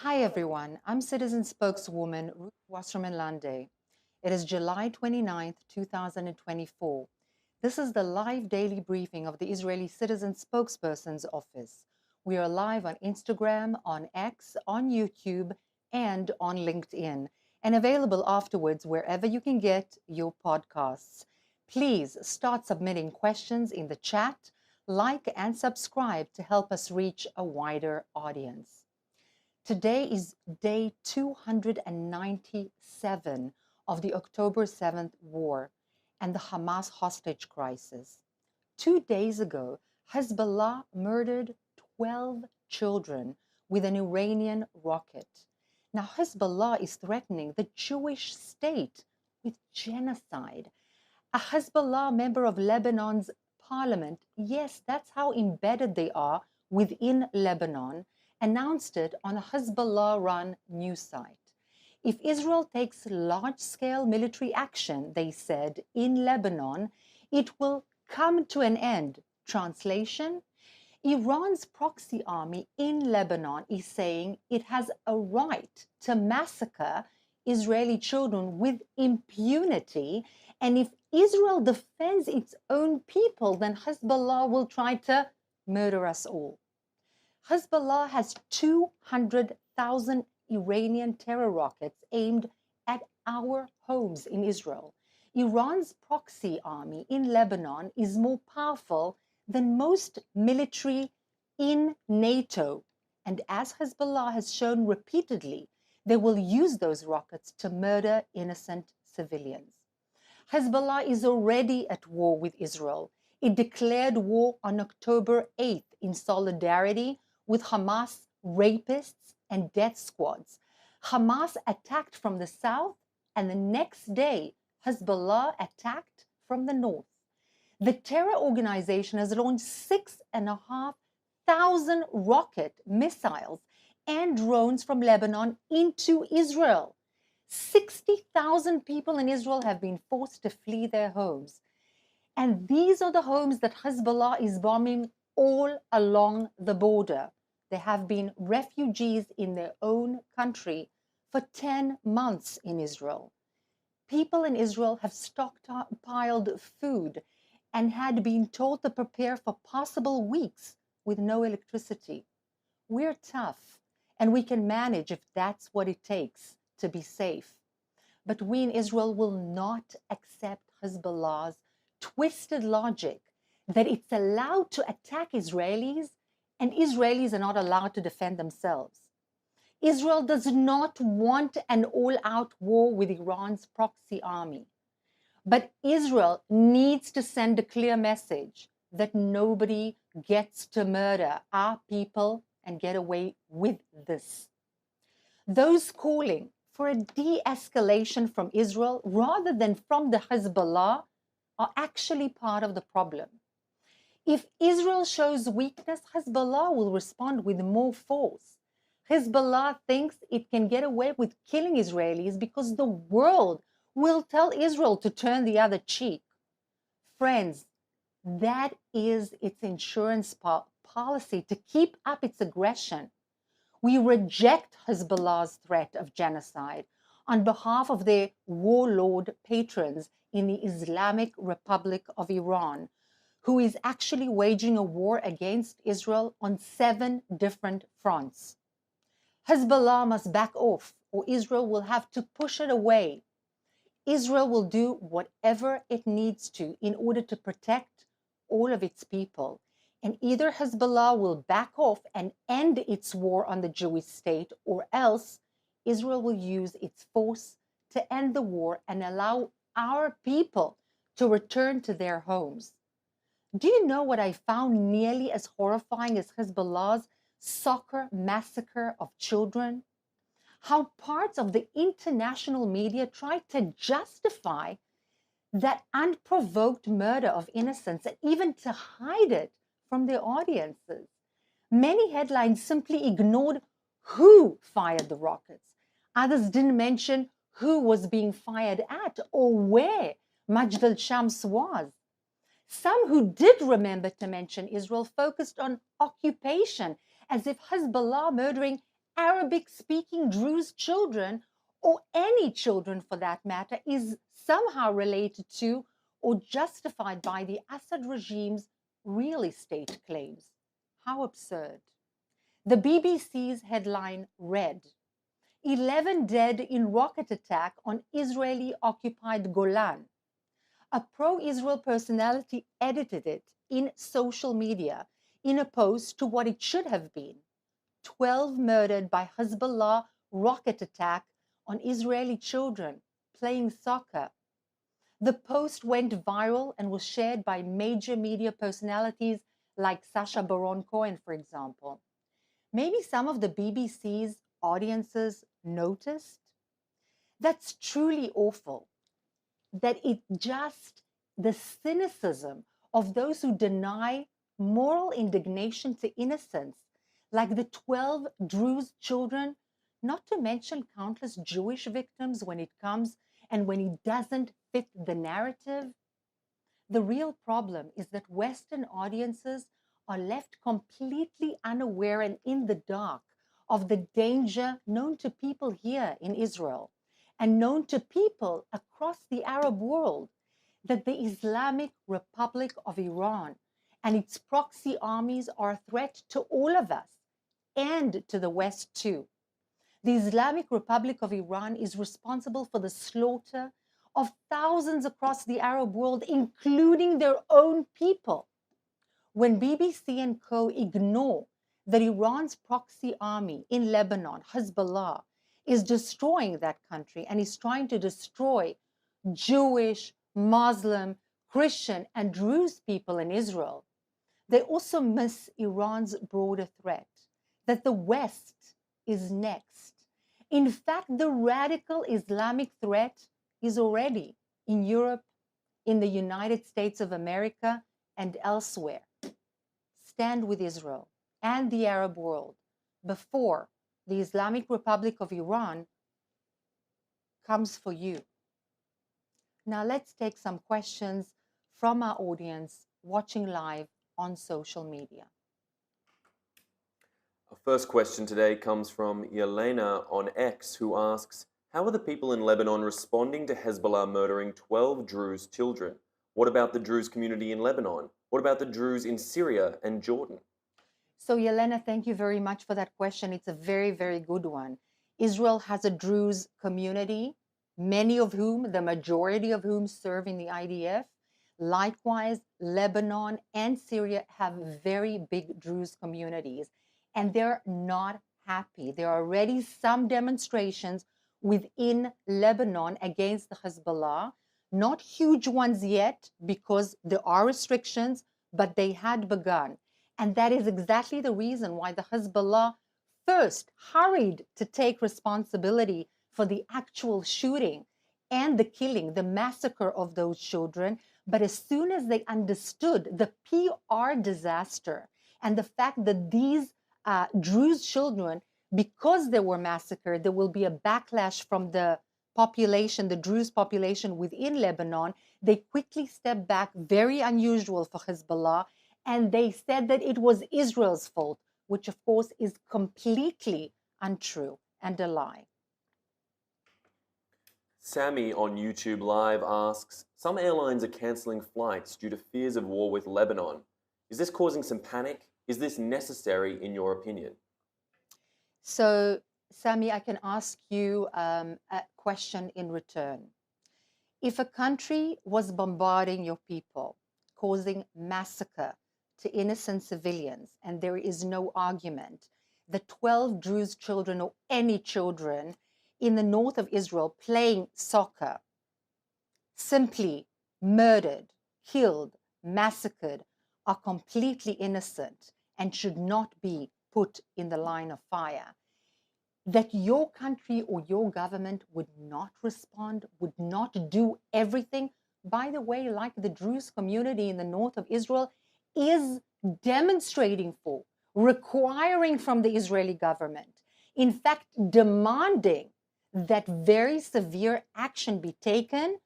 Hi everyone, I'm Citizen Spokeswoman Ruth Wasserman Lande. It is July 29th, 2024. This is the live daily briefing of the Israeli Citizen Spokespersons Office. We are live on Instagram, on X, on YouTube, and on LinkedIn, and available afterwards wherever you can get your podcasts. Please start submitting questions in the chat, like and subscribe to help us reach a wider audience. Today is day 297 of the October 7th war and the Hamas hostage crisis. 2 days ago, Hezbollah murdered 12 children with an Iranian rocket. Now, Hezbollah is threatening the Jewish state with genocide. A Hezbollah member of Lebanon's parliament, yes, that's how embedded they are within Lebanon, announced it on a Hezbollah-run news site. If Israel takes large-scale military action, they said, in Lebanon, it will come to an end. Translation: Iran's proxy army in Lebanon is saying it has a right to massacre Israeli children with impunity, and if Israel defends its own people, then Hezbollah will try to murder us all. Hezbollah has 200,000 Iranian terror rockets aimed at our homes in Israel. Iran's proxy army in Lebanon is more powerful than most military in NATO. And as Hezbollah has shown repeatedly, they will use those rockets to murder innocent civilians. Hezbollah is already at war with Israel. It declared war on October 8th in solidarity with Hamas rapists and death squads. Hamas attacked from the south, and the next day, Hezbollah attacked from the north. The terror organization has launched 6,500 rocket missiles and drones from Lebanon into Israel. 60,000 people in Israel have been forced to flee their homes. And these are the homes that Hezbollah is bombing all along the border. There have been refugees in their own country for 10 months in Israel. People in Israel have stockpiled food and had been told to prepare for possible weeks with no electricity. We're tough, and we can manage if that's what it takes to be safe. But we in Israel will not accept Hezbollah's twisted logic that it's allowed to attack Israelis and Israelis are not allowed to defend themselves. Israel does not want an all-out war with Iran's proxy army. But Israel needs to send a clear message that nobody gets to murder our people and get away with this. Those calling for a de-escalation from Israel rather than from the Hezbollah are actually part of the problem. If Israel shows weakness, Hezbollah will respond with more force. Hezbollah thinks it can get away with killing Israelis because the world will tell Israel to turn the other cheek. Friends, that is its insurance policy to keep up its aggression. We reject Hezbollah's threat of genocide on behalf of their warlord patrons in the Islamic Republic of Iran, who is actually waging a war against Israel on 7 different fronts. Hezbollah must back off, or Israel will have to push it away. Israel will do whatever it needs to in order to protect all of its people. And either Hezbollah will back off and end its war on the Jewish state, or else Israel will use its force to end the war and allow our people to return to their homes. Do you know what I found nearly as horrifying as Hezbollah's soccer massacre of children? How parts of the international media tried to justify that unprovoked murder of innocents and even to hide it from their audiences. Many headlines simply ignored who fired the rockets. Others didn't mention who was being fired at or where Majd al-Shams was. Some who did remember to mention Israel focused on occupation, as if Hezbollah murdering Arabic-speaking Druze children, or any children for that matter, is somehow related to or justified by the Assad regime's real estate claims. How absurd. The BBC's headline read, 11 dead in rocket attack on Israeli-occupied Golan. A pro-Israel personality edited it in social media in opposed to what it should have been. 12 murdered by Hezbollah rocket attack on Israeli children playing soccer. The post went viral and was shared by major media personalities like Sacha Baron Cohen, for example. Maybe some of the BBC's audiences noticed. That's truly awful. That it just, the cynicism of those who deny moral indignation to innocence, like the 12 Druze children, not to mention countless Jewish victims when it comes and when it doesn't fit the narrative. The real problem is that Western audiences are left completely unaware and in the dark of the danger known to people here in Israel and known to people across the Arab world, that the Islamic Republic of Iran and its proxy armies are a threat to all of us and to the West too. The Islamic Republic of Iran is responsible for the slaughter of thousands across the Arab world, including their own people. When BBC and co ignore that Iran's proxy army in Lebanon, Hezbollah, is destroying that country and is trying to destroy Jewish, Muslim, Christian, and Druze people in Israel, they also miss Iran's broader threat, that the West is next. In fact, the radical Islamic threat is already in Europe, in the United States of America, and elsewhere. Stand with Israel and the Arab world before the Islamic Republic of Iran comes for you. Now let's take some questions from our audience watching live on social media. Our first question today comes from Yelena on X, who asks, how are the people in Lebanon responding to Hezbollah murdering 12 Druze children? What about the Druze community in Lebanon? What about the Druze in Syria and Jordan? So Yelena, thank you very much for that question. It's a very, very good one. Israel has a Druze community, many of whom, the majority of whom serve in the IDF. Likewise, Lebanon and Syria have very big Druze communities, and they're not happy. There are already some demonstrations within Lebanon against the Hezbollah, not huge ones yet because there are restrictions, but they had begun. And that is exactly the reason why the Hezbollah first hurried to take responsibility for the actual shooting and the killing, the massacre of those children. But as soon as they understood the PR disaster and the fact that these Druze children, because they were massacred, there will be a backlash from the population, the Druze population within Lebanon, they quickly stepped back, very unusual for Hezbollah, and they said that it was Israel's fault, which of course is completely untrue and a lie. Sammy on YouTube Live asks, some airlines are cancelling flights due to fears of war with Lebanon. Is this causing some panic? Is this necessary in your opinion? So, Sammy, I can ask you a question in return. If a country was bombarding your people, causing massacre to innocent civilians, and there is no argument that 12 Druze children or any children in the north of Israel playing soccer, simply murdered, killed, massacred, are completely innocent and should not be put in the line of fire, that your country or your government would not respond, would not do everything, by the way, like the Druze community in the north of Israel is demonstrating for, requiring from the Israeli government, in fact, demanding that very severe action be taken,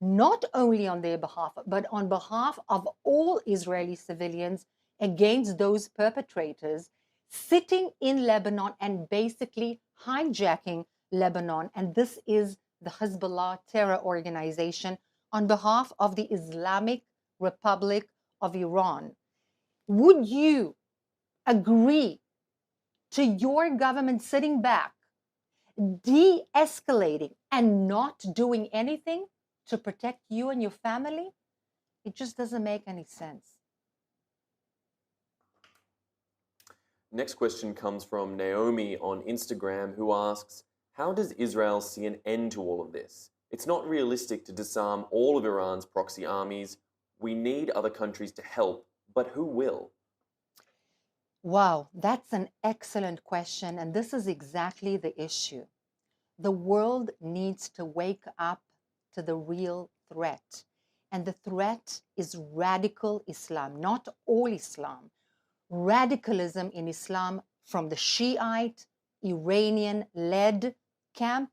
not only on their behalf, but on behalf of all Israeli civilians against those perpetrators, sitting in Lebanon and basically hijacking Lebanon. And this is the Hezbollah terror organization on behalf of the Islamic Republic of Iran. Would you agree to your government sitting back, de-escalating, and not doing anything to protect you and your family? It just doesn't make any sense. Next question comes from Naomi on Instagram, who asks, how does Israel see an end to all of this? It's not realistic to disarm all of Iran's proxy armies. We need other countries to help, but who will? Wow, that's an excellent question. And this is exactly the issue. The world needs to wake up to the real threat. And the threat is radical Islam, not all Islam. Radicalism in Islam from the Shiite, Iranian-led camp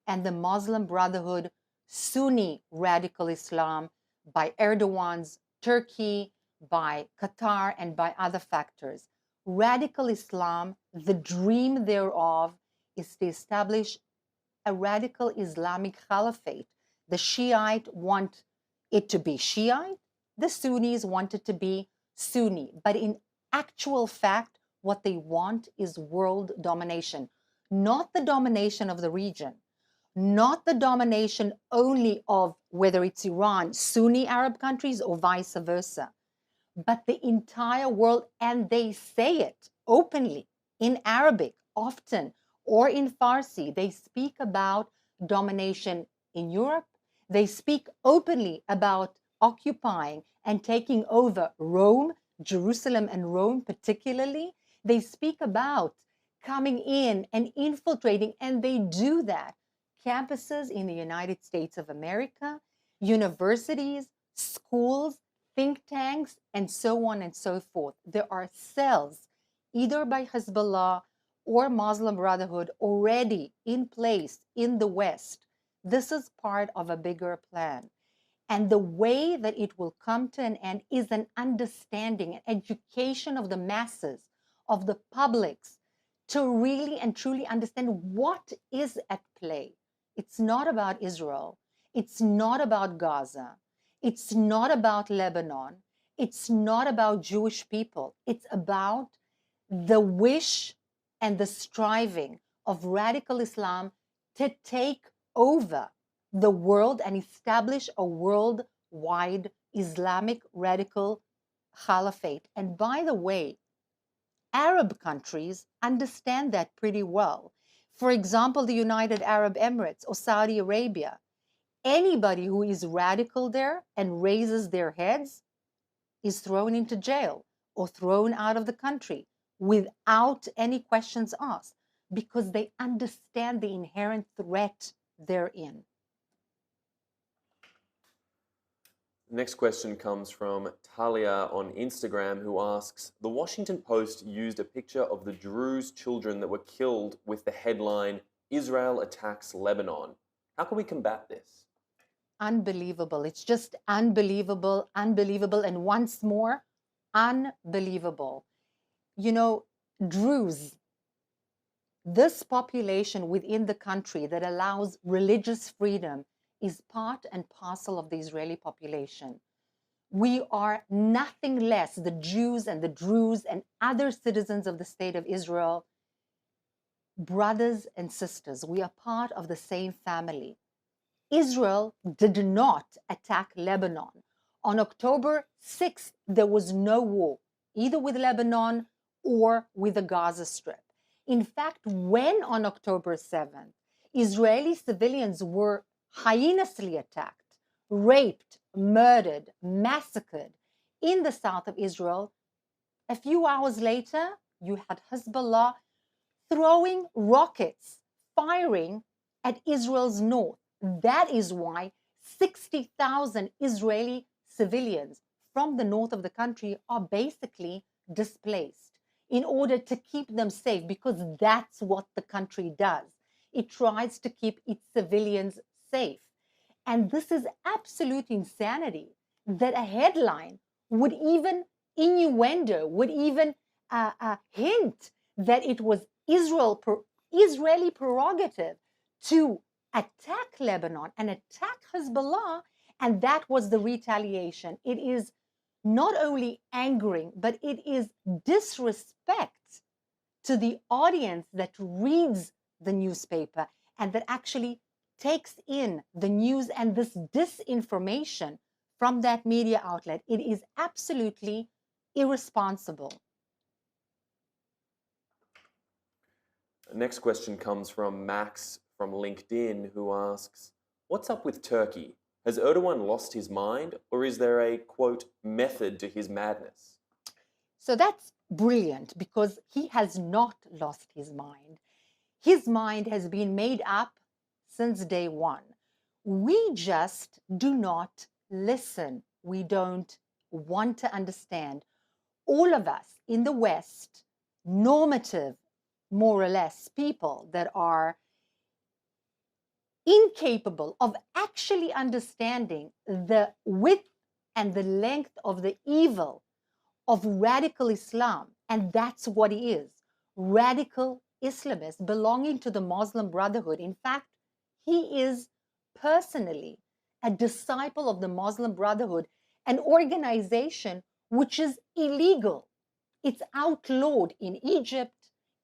and the Muslim Brotherhood, Sunni radical Islam by Erdogan's Turkey, by Qatar, and by other factors. Radical Islam, the dream thereof is to establish a radical Islamic caliphate. The Shiite want it to be Shiite, the Sunnis want it to be Sunni. But in actual fact, what they want is world domination, not the domination of the region, not the domination only of whether it's Iran, Sunni Arab countries, or vice versa, but the entire world. And they say it openly in Arabic often, or in Farsi. They speak about domination in Europe. They speak openly about occupying and taking over Rome, Jerusalem and Rome particularly. They speak about coming in and infiltrating, and they do that. Campuses in the United States of America, universities, schools, think tanks, and so on and so forth. There are cells, either by Hezbollah or Muslim Brotherhood, already in place in the West. This is part of a bigger plan. And the way that it will come to an end is an understanding, an education of the masses, of the publics, to really and truly understand what is at play. It's not about Israel. It's not about Gaza. It's not about Lebanon. It's not about Jewish people. It's about the wish and the striving of radical Islam to take over the world and establish a worldwide Islamic radical caliphate. And by the way, Arab countries understand that pretty well. For example, the United Arab Emirates or Saudi Arabia. Anybody who is radical there and raises their heads is thrown into jail or thrown out of the country without any questions asked, because they understand the inherent threat therein. Next question comes from Talia on Instagram, who asks, the Washington Post used a picture of the Druze children that were killed with the headline, Israel attacks Lebanon. How can we combat this? Unbelievable. It's just unbelievable, unbelievable, and once more, unbelievable. You know, Druze, this population within the country that allows religious freedom, is part and parcel of the Israeli population. We are nothing less, the Jews and the Druze and other citizens of the state of Israel, brothers and sisters. We are part of the same family. Israel did not attack Lebanon. On October 6th, there was no war, either with Lebanon or with the Gaza Strip. In fact, when on October 7th, Israeli civilians were heinously attacked, raped, murdered, massacred in the south of Israel, a few hours later, you had Hezbollah throwing rockets, firing at Israel's north. That is why 60,000 Israeli civilians from the north of the country are basically displaced in order to keep them safe, because that's what the country does. It tries to keep its civilians safe. And this is absolute insanity that a headline would even innuendo, would even hint that it was Israeli prerogative to attack Lebanon and attack Hezbollah, and that was the retaliation. It is not only angering, but it is disrespect to the audience that reads the newspaper and that actually takes in the news and this disinformation from that media outlet. It is absolutely irresponsible. Next question comes from Max from LinkedIn, who asks, what's up with Turkey? Has Erdogan lost his mind, or is there a, quote, method to his madness? So that's brilliant, because he has not lost his mind. His mind has been made up since day one. We just do not listen. We don't want to understand. All of us in the West, normative, more or less, people that are incapable of actually understanding the width and the length of the evil of radical Islam. And that's what he is, radical Islamist belonging to the Muslim Brotherhood. In fact, he is personally a disciple of the Muslim Brotherhood, an organization which is illegal. It's outlawed in Egypt,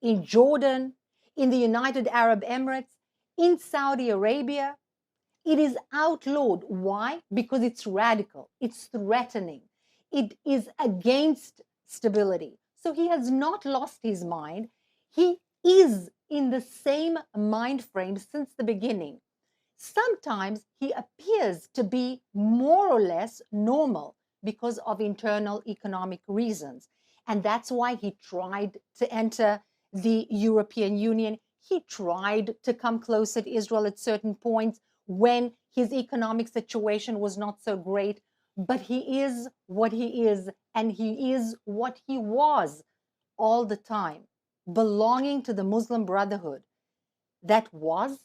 in Jordan, in the United Arab Emirates, in Saudi Arabia. It is outlawed. Why? Because it's radical, it's threatening, it is against stability. So he has not lost his mind. He is in the same mind frame since the beginning. Sometimes he appears to be more or less normal because of internal economic reasons. And that's why he tried to enter the European Union. He tried to come closer to Israel at certain points when his economic situation was not so great. But he is what he is, and he is what he was all the time, belonging to the Muslim Brotherhood. That was,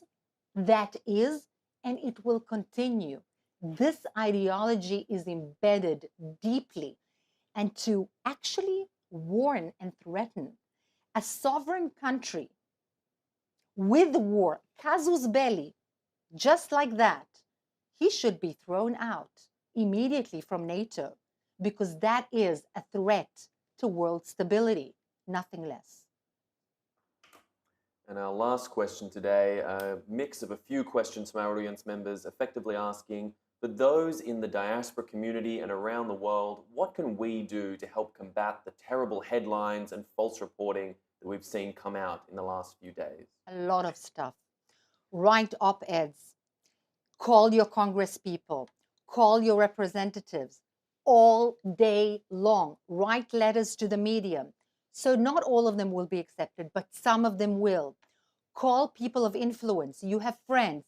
that is, and it will continue. This ideology is embedded deeply, and to actually warn and threaten a sovereign country with war, casus belli, just like that, he should be thrown out immediately from NATO, because that is a threat to world stability, nothing less. And our last question today, a mix of a few questions from our audience members, effectively asking, for those in the diaspora community and around the world, what can we do to help combat the terrible headlines and false reporting that we've seen come out in the last few days? A lot of stuff. Write op-eds, call your Congress people, call your representatives all day long, write letters to the media. So not all of them will be accepted, but some of them will. Call people of influence. You have friends.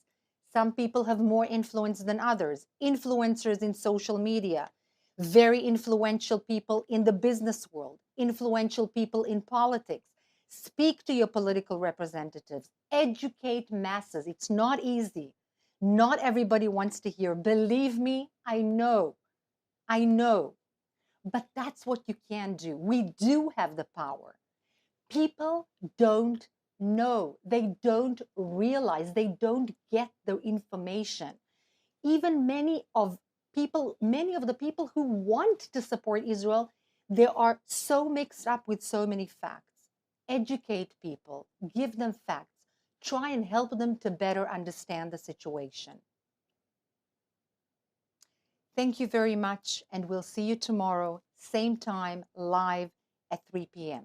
Some people have more influence than others. Influencers in social media, very influential people in the business world, influential people in politics. Speak to your political representatives. Educate masses. It's not easy. Not everybody wants to hear. Believe me, I know. But that's what you can do. We do have the power. People don't know. They don't realize. They don't get the information. Even many of the people who want to support Israel, they are so mixed up with so many facts. Educate people. Give them facts. Try and help them to better understand the situation. Thank you very much, and we'll see you tomorrow, same time, live at 3 p.m.